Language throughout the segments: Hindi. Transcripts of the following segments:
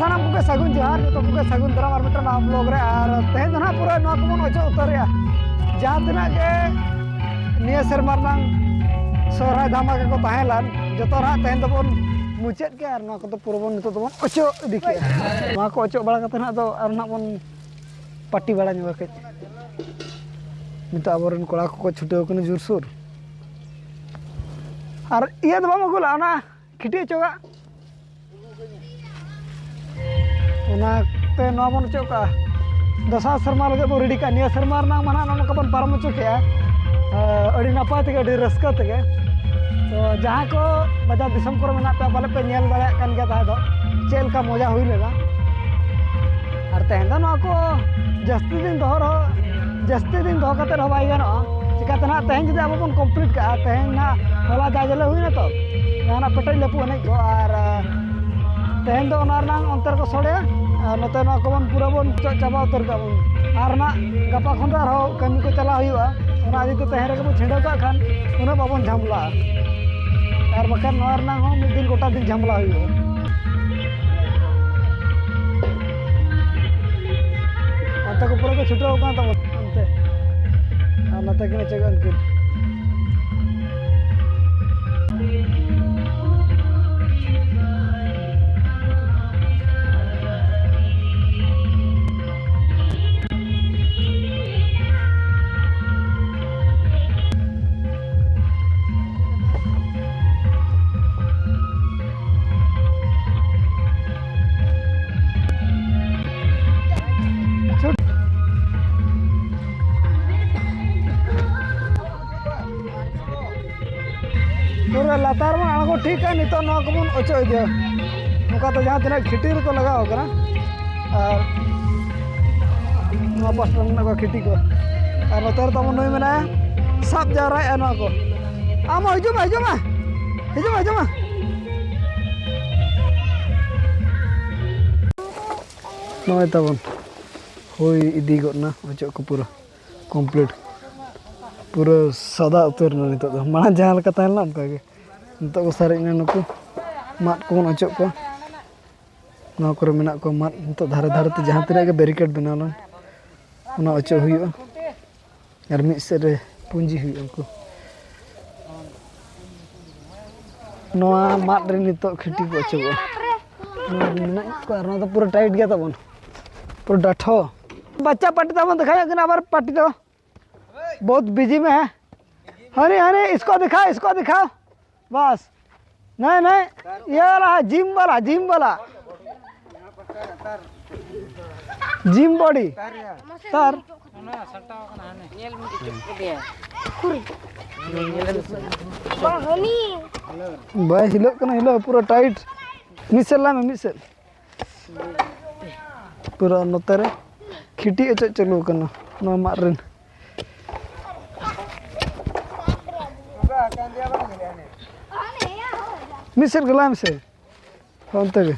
साना को सगुन जोहार तो को सगुन दराम और मिटन ब्लॉग रे और तेन ना पूरा ना को मन ओचो उतर रे जहां तना के निया शर्मा नाम सोहराय धमाका को ताहेलान जतो ना तेन तो बन मुचेत के और ना को तो पूरा बन तो बन ओचो दिखे मा को ओचो बड़ा कते ना तो और ना बन पार्टी बड़ा ᱧᱚᱜ के नित आबरन कोड़ा को छुटेव कने जुरसुर और इया तो बाम गुला ना खिटी चोगा ते ना बन चोका दसा शर्मा लगे बो रेडी का निया शर्मा ना माना ना का बन पारम चोके अड़ी नपाय ते अड़ी रस्का ते तो जहां को बाजार दिसम को मेना पे बाले पे नेल दाड़ा कान गया ता दो चेल का मजा हुई लेगा और तेन दो ना को जस्ती दिन दो कते हो बाई गानो चिका तना तेन जदि अब बन कंप्लीट का तेन ना होला जाजले हुई ना तो ना पेटल लेपु ने को और तेन दो ना अंतर को सोड़े नते ना को बन पूरा बन चाबा उतर का बन और ना गपा खंदा हो कमी को चला हुआ ओना आदि तो तेन रे को छिंडो का खान उना बाबन झमला और बकन नोर ना हो मिद दिन गोटा दिन झमला हुआ अंत को पूरा को छुटो का तो अंते नते के चगन के पूरा लातार में आगो ठीक है नित ना को बन ओचो दिया नका तो जहां तना खिटी को लगाओ करा और ना पास ना को खिटी को और नतर तो मन में ना सब जा रहा है ना को आम हिजुमा नय तबन होई इदी गना ओचो को पूरा कंप्लीट पूरा सादा उतर ना नित माना जहां लका ताहला उनका के नित को सारे नुकु मात को बन ओचो को ना करे मेना को मात नित धारे धारे ते जहां तिना के बैरिकेड बनालन उना ओचो हुइयो और मिद से रे पुंजी हुइयो उनको नोआ मात रे नित खिटी को ओचो मेना को और ना तो पूरा टाइट गया तबन पूरा डाठो बच्चा पार्टी तबन दिखाया कि आबार पार्टी तो बहुत बिजी में है हनी इसको दिखाओ बस नहीं ये वाला जिम वाला जिम बॉडी सर भाई हिलो पूरा टाइट मिसल पूरा नोते खिटी अचो चलू करना ना मारन मिसल गलाम से अंत के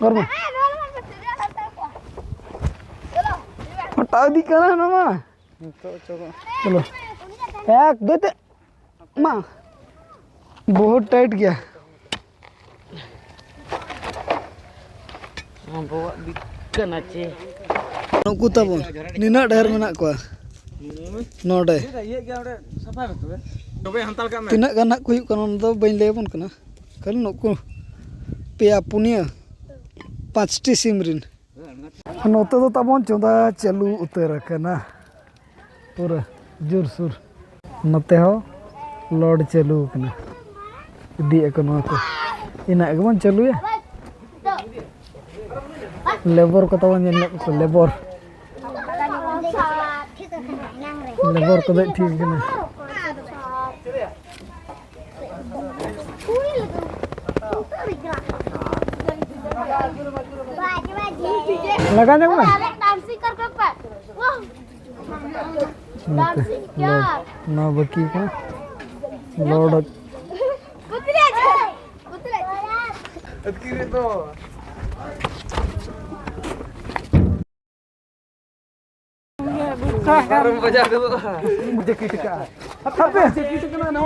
और में हटा दी कना ना मा चलो एक दो ते मां बहुत टाइट गया बहुत बिकन आचे नुकु तबन निना ढेर मेना को नोडे तीना गाना को तो बन लेबन कना खाली नुकु पेया पुनिया 5टी सिमरिन नोते तो तबन चोदा चालू उतर कना पूरा जोरसुर नते हो लोड चालू कना इदी एकनो को इना एकबन चालूया लेबर को तबन लेबर को दे ठीक है लगा दे ना बकी का लोड तो बजा दो जैकेट का अबे जैकेट का ना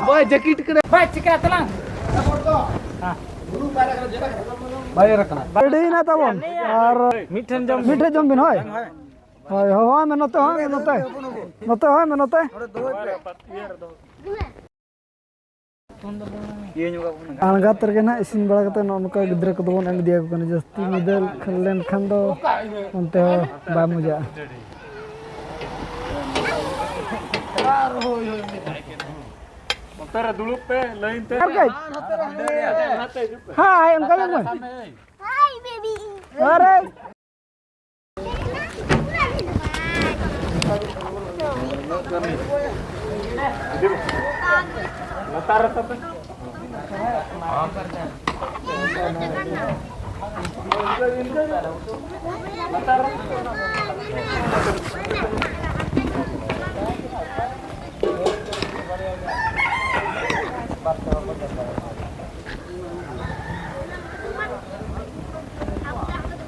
बोय जैकेट का भाई चिका तला हां रेडी ना तबन और मिठे जम बिन होय होय होय में नते होय में नते आलगात रगे ना इसिन बड़ा कते नोनका गिद्रा को दोन एम दिया को जस्ती मिदल खलेन खान दो उनते बा मजा मोटर दुलुप पे लाइन ते हाय उनका लग Hi, baby. अरे motor tapi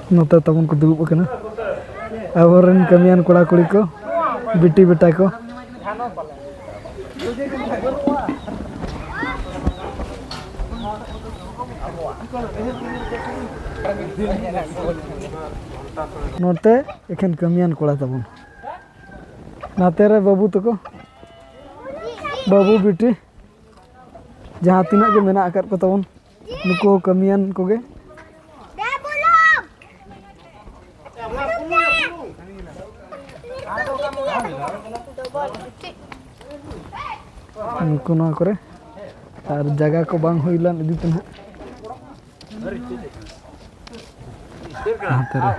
नोता तबन को दुलुप कना आवरन कमियान कोड़ा कुड़ी को बिटी बेटा को नोते एखन कमियान कोड़ा तबन नाते रे बाबू तको बाबू बेटी जहाँ तीना के मेना आकर को तबन नुको कमियान को गे नुको ना करे और जगह को बांग होइलान इदी तना हां तेरे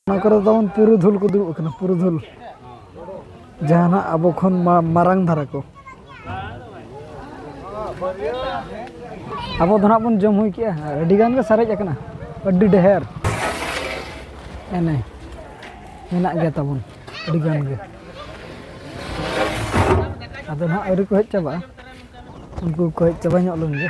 ना करे तबन पुरुधुल को दुब कना पुरुधुल जहाना अब खन मारांग धारा को अब धना बन जम हुई किया अड्डी गान के सारेज अकना अड्डी ढेर एने मेना गया तबन अड्डी गान के अदो ना अरी को हेज चाबा उनको को हेज चाबा ᱧᱚᱜ लुन गे